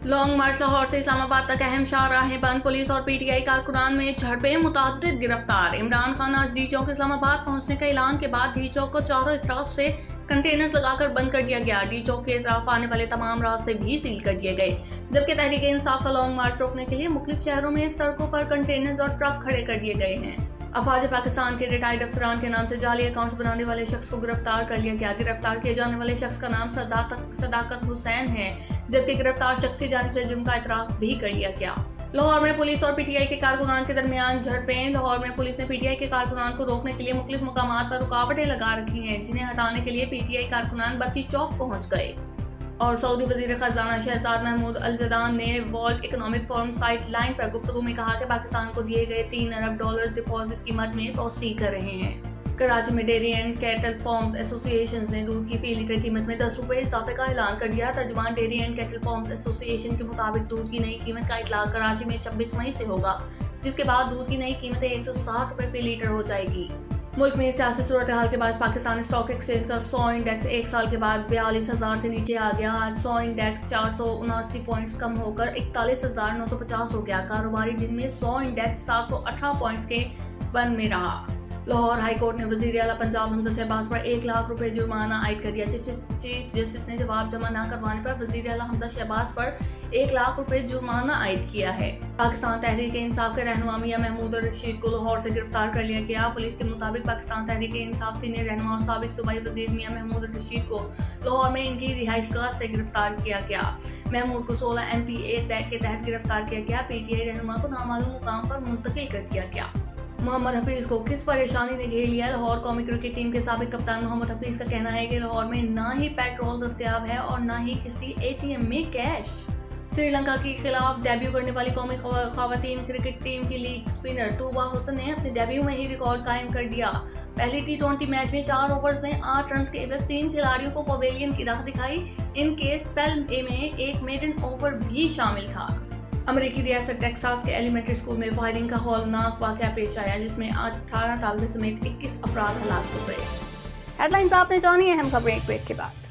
Long march Lahore سے اسلام آباد تک اہم شاہراہیں بند، پولیس اور پی ٹی آئی کارکنان میں جھڑپیں، متعدد گرفتار۔ عمران خان آج ڈی چوک اسلام آباد پہنچنے کے اعلان کے بعد ڈی چوک کو چاروں اطراف سے کنٹینرز لگا کر بند کر دیا گیا۔ ڈی چوک کے اطراف آنے والے تمام راستے بھی سیل کر دیے گئے، جبکہ تحریک انصاف کا لانگ مارچ روکنے کے لیے مختلف شہروں میں سڑکوں پر کنٹینرز اور ٹرک کھڑے کر دیے گئے ہیں۔ افواج پاکستان کے ریٹائرڈ افسران کے نام سے جعلی اکاؤنٹس بنانے والے شخص کو گرفتار کر لیا گیا۔ گرفتار کیے جانے والے شخص کا نام صداقت حسین ہے، جبکہ گرفتار شخص کی جانب سے جرم کا اعتراف بھی کر لیا گیا۔ لاہور میں پولیس اور پی ٹی آئی کے کارکنان کے درمیان جھڑپیں۔ لاہور میں پولیس نے پی ٹی آئی کے کارکنان کو روکنے کے لیے مختلف مقامات پر رکاوٹیں لگا رکھی ہیں، جنہیں ہٹانے کے لیے پی ٹی آئی کارکنان برقی چوک پہنچ گئے۔ اور سعودی وزیر خزانہ شہزاد محمود الجدان نے world economic forum sideline پر گفتگو میں کہا کہ پاکستان کو دیے گئے $3 ارب ڈپازٹ کی مد میں توسیع کر رہے ہیں۔ کراچی میں ڈیری اینڈ کیٹل فارمز ایسوسی ایشن نے دودھ کی فی لیٹر قیمت میں $10 اضافے کا اعلان کر دیا۔ ترجمان ڈیری اینڈ کیٹل فارمز ایسوسی ایشن کے مطابق دودھ کی نئی قیمت کا اطلاق کراچی میں 26 مئی سے ہوگا، جس کے بعد دودھ کی نئی قیمت $160 فی لیٹر ہو جائے گی۔ ملک میں سیاسی صورتحال کے بعد پاکستان اسٹاک ایکسچینج کا 100 انڈیکس ایک سال کے بعد 42,000 سے نیچے آ گیا۔ آج 100 انڈیکس 479 پوائنٹس کم ہو کر 41,950 ہو گیا۔ کاروباری دن میں 100 انڈیکس 718 پوائنٹس کے بند میں رہا۔ لاہور ہائی کورٹ نے وزیر اعلیٰ پنجاب حمزہ شہباز پر $1,00,000 جرمانہ عائد کر دیا۔ چیف جسٹس نے جواب جمع نہ کروانے پر وزیر اعلیٰ حمزہ شہباز پر $1,00,000 جرمانہ عائد کیا ہے۔ پاکستان تحریک انصاف کے رہنما میاں محمود الرشید کو لاہور سے گرفتار کر لیا گیا۔ پولیس کے مطابق پاکستان تحریک انصاف سینئر رہنما اور سابق صوبائی وزیر میاں محمود الرشید کو لاہور میں ان کی رہائش گاہ سے گرفتار کیا گیا۔ محمود کو 16 MPA کے تحت گرفتار کیا گیا۔ پی ٹی آئی رہنما کو نامعلوم مقام پر منتقل کر دیا گیا۔ محمد حفیظ کو کس پریشانی نے گھیر لیا؟ لاہور قومی کرکٹ ٹیم کے سابق کپتان محمد حفیظ کا کہنا ہے کہ لاہور میں نہ ہی پیٹرول دستیاب ہے اور نہ ہی کسی ATM میں کیش۔ سری لنکا کے خلاف ڈیبیو کرنے والی قومی خواتین کرکٹ ٹیم کی لیگ اسپنر توبہ حسن نے اپنے ڈیبیو میں ہی ریکارڈ قائم کر دیا۔ پہلی T20 میچ میں 4 اوورز میں 8 رنز کے عوض 3 کھلاڑیوں کو پویلین کی راہ دکھائی۔ ان کے اسپیل میں ایک میڈن اوور بھی شامل تھا۔ امریکی ریاست ٹیکساس کے ایلیمنٹری اسکول میں فائرنگ کا ہولناک واقعہ پیش آیا، جس میں 18 طالبے سمیت 21 افراد ہلاک ہو گئے۔ ہیڈ لائنز آپ نے جانی، اہم خبریں ایک بریک کے بعد۔